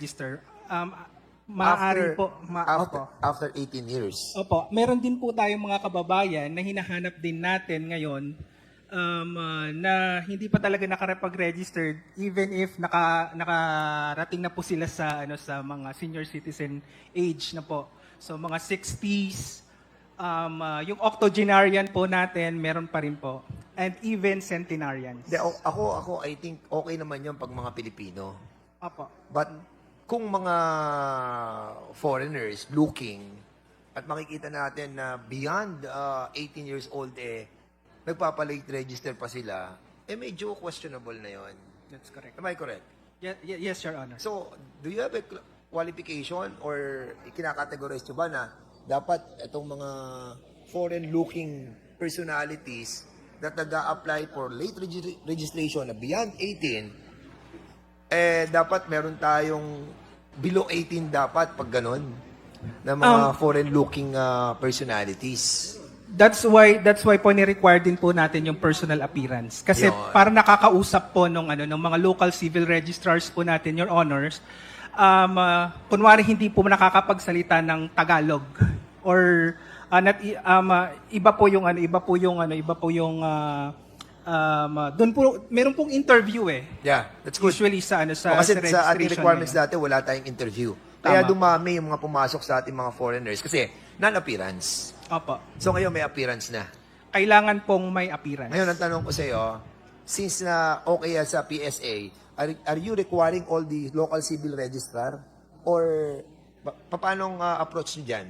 register. Maaari po. Opo. After 18 years. Opo. Meron din po tayong mga kababayan na hinahanap din natin ngayon na hindi pa talaga nakarapag-registered even if nakarating na po sila sa sa mga senior citizen age na po. So mga 60s, yung octogenarian po natin meron pa rin po. And even centenarians. Ako, I think okay naman yun pag mga Pilipino. Opo. But kung mga foreigners looking at makikita natin na beyond 18 years old nagpapalate register pa sila, medyo questionable na yon. That's correct. Am I correct? Yes, Your Honor. So, do you have a qualification or kinakategorize nyo ba na dapat itong mga foreign-looking personalities that nag-a-apply for late registration na beyond 18, dapat meron tayong below 18 dapat pag ganon na mga foreign-looking personalities. That's why po ni-require din po natin yung personal appearance. Kasi Yun. para nakakausap po nung mga local civil registrars po natin, Your Honors, kunwari hindi po nakakapagsalita ng Tagalog or iba po yung doon po meron pong interview Yeah, that's good. usually sa Kasi sa sa ating registration requirements ngayon. dati, wala tayong interview. Tama. Kaya dumami yung mga pumasok sa ating mga foreigners kasi non-appearance. Opo. So ngayon may appearance na. Kailangan pong may appearance. Ngayon, ang tanong ko sa iyo, since na okay sa PSA, are you requiring all the local civil registrar? Or paano approach nyo dyan?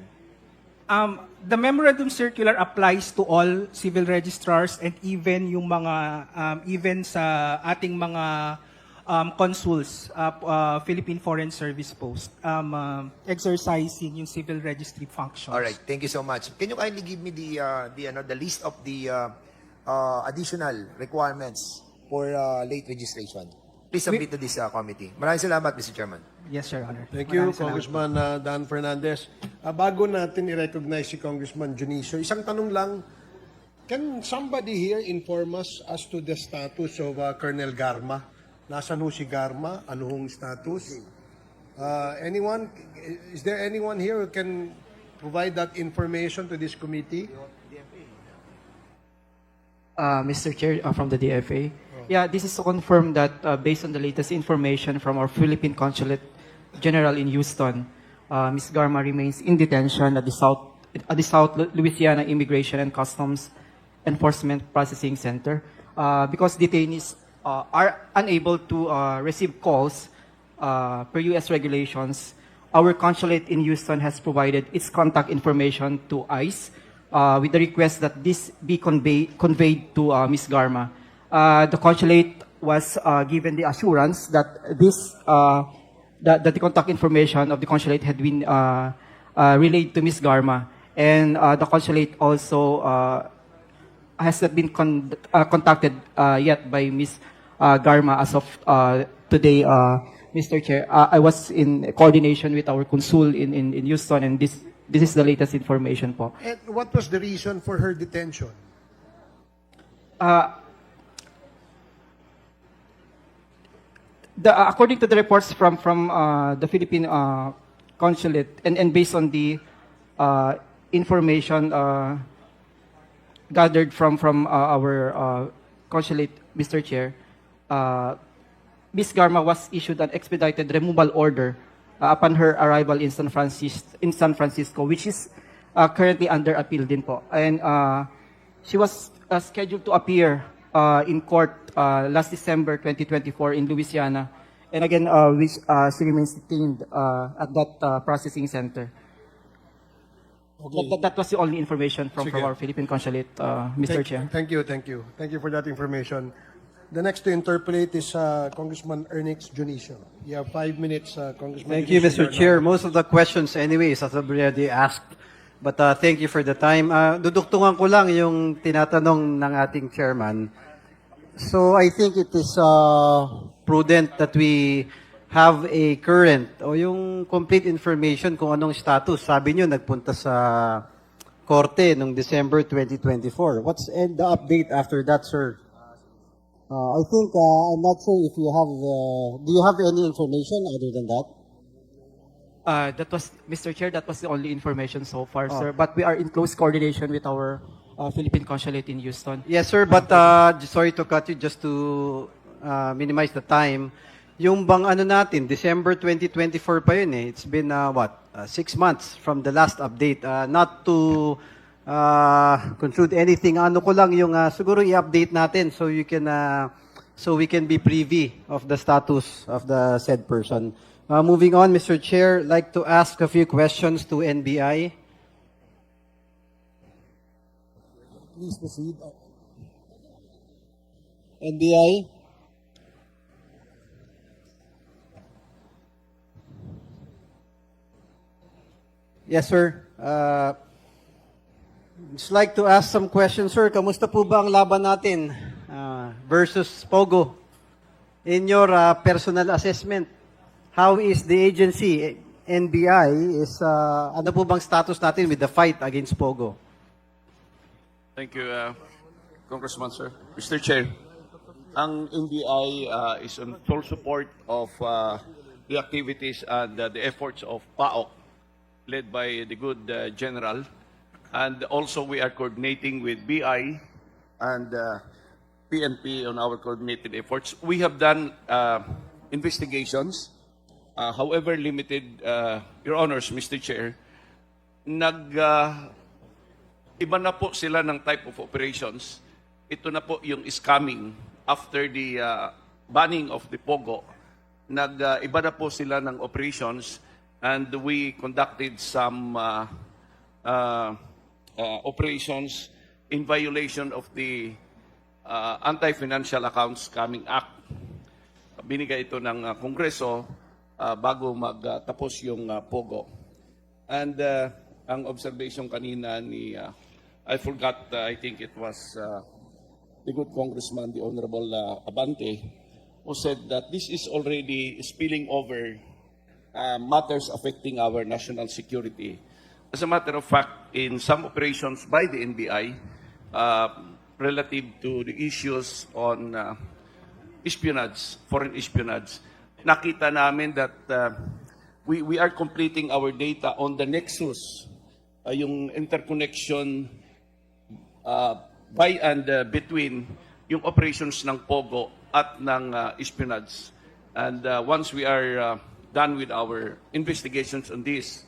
The memorandum circular applies to all civil registrars and even yung mga even sa ating mga consuls, Philippine Foreign Service Post, exercising yung civil registry functions. All right, thank you so much. Can you kindly give me the list of the additional requirements for late registration? Please submit to this committee. Maraming salamat, Mr. Chairman. Yes, Your Honor. Thank you, Maraming salamat. Congressman Dan Fernandez. Bago natin i-recognize si Congressman Junicio, isang tanong lang, can somebody here inform us as to the status of Colonel Garma? Nasaan ho si Garma? Ano hong status? Anyone? Is there anyone here who can provide that information to this committee? Mr. Chair, from the DFA. Yeah, this is to confirm that based on the latest information from our Philippine Consulate General in Houston, Ms. Garma remains in detention at the South Louisiana Immigration and Customs Enforcement Processing Center because detainees are unable to receive calls per U.S. regulations. Our consulate in Houston has provided its contact information to ICE with the request that this be conveyed to Ms. Garma. The consulate was given the assurance that that the contact information of the consulate had been relayed to Ms. Garma, and the consulate also has not been contacted yet by Ms. Garma as of today, Mr. Chair. I was in coordination with our consul in Houston, and this is the latest information po. And what was the reason for her detention? According to the reports from the Philippine consulate and based on the information gathered from our consulate, Mr. Chair, Ms. Garma was issued an expedited removal order upon her arrival in San Francisco, which is currently under appeal din po. And she was scheduled to appear in court last December 2024 in Louisiana. And again, she remains detained at that processing center. Okay. That was the only information from Sige. our Philippine consulate, Mr. Chair. Thank you. Thank you for that information. The next to interpolate is Congressman Ernix Junicio. You have 5 minutes, Congressman. Thank you, Junicio. Mr. Chair. Most of the questions anyways have already asked. But thank you for the time. Duduktungan ko lang yung tinatanong ng ating chairman. So I think it is prudent that we have a current o yung complete information kung anong status. Sabi nyo, nagpunta sa korte noong December 2024. What's the update after that, sir? I think, I'm not sure if you have, do you have any information other than that? That was, Mr. Chair, that was the only information so far, sir. But we are in close coordination with our Philippine consulate in Houston. Yes, sir, but sorry to cut you just to minimize the time. Yung bang ano natin, December 2024 pa yun eh. It's been, 6 months from the last update. Not to conclude anything, ano ko lang yung siguro i-update natin so you can, so we can be privy of the status of the said person. Moving on, Mr. Chair, like to ask a few questions to NBI. Please proceed. NBI? Yes, sir. Just like to ask some questions, sir. Kamusta po ba ang laban natin versus Pogo? In your personal assessment, how is the agency, NBI, ano po bang status natin with the fight against Pogo? Thank you, Congressman, sir. Mr. Chair, ang NBI is in full support of the activities and the efforts of PAOK, led by the good General. And also we are coordinating with BI and PNP on our coordinated efforts. We have done investigations, however limited, Your Honors, Mr. Chair, iba na po sila ng type of operations. Ito na po yung scamming after the banning of the Pogo. Iba na po sila ng operations and we conducted some operations in violation of the Anti-Financial Accounts Scamming Act. Binigay ito ng Kongreso bago magtapos yung Pogo. And ang observation kanina ni I forgot, I think it was the good congressman, the Honorable Abante, who said that this is already spilling over matters affecting our national security. As a matter of fact, in some operations by the NBI, relative to the issues on espionage, foreign espionage, nakita namin that we are completing our data on the nexus, yung interconnection by and between yung operations ng Pogo at ng espionage. And once we are done with our investigations on this,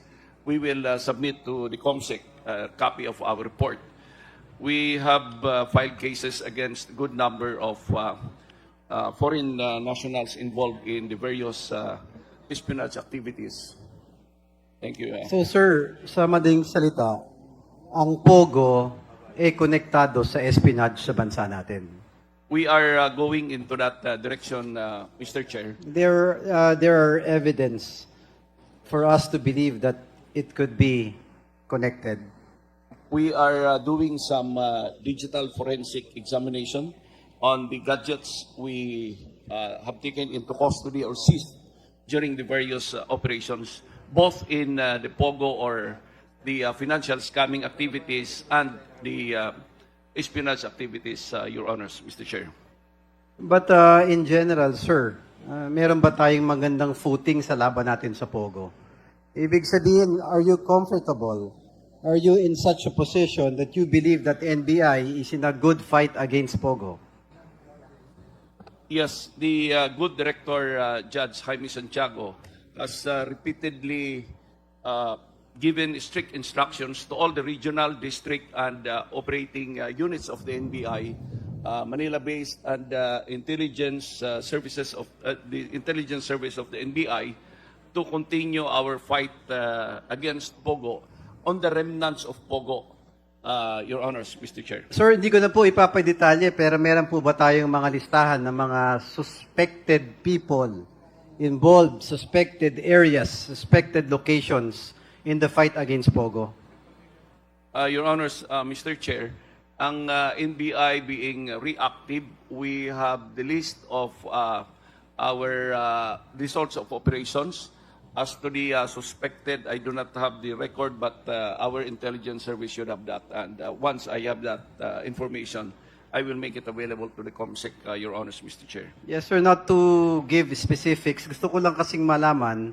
we will submit to the COMSEC a copy of our report. We have filed cases against a good number of foreign nationals involved in the various espionage activities. Thank you. So, sir, sa madaling salita, ang Pogo konektado sa espionage sa bansa natin. We are going into that direction, Mr. Chair. There are evidence for us to believe that it could be connected. We are doing some digital forensic examination on the gadgets we have taken into custody or seized during the various operations, both in the Pogo or the financial scamming activities and the espionage activities, Your Honors, Mr. Chair. But in general, sir, meron ba tayong magandang footing sa laban natin sa Pogo? Ibig sabihin, are you comfortable? Are you in such a position that you believe that NBI is in a good fight against Pogo? Yes, the good director, Judge Jaime Santiago, has repeatedly given strict instructions to all the regional, district, and operating units of the NBI, Manila-based, and intelligence services of the intelligence service of the NBI, to continue our fight against Pogo on the remnants of Pogo, Your Honors, Mr. Chair. Sir, hindi ko na po ipapadetalye, pero meron po ba tayong mga listahan ng mga suspected people involved, suspected areas, suspected locations in the fight against Pogo? Your Honors, Mr. Chair, ang NBI being reactive, we have the list of our results of operations. As to the suspected, I do not have the record, but our intelligence service should have that. And once I have that information, I will make it available to the COMSEC, Your Honors, Mr. Chair. Yes, sir, not to give specifics. Gusto ko lang kasing malaman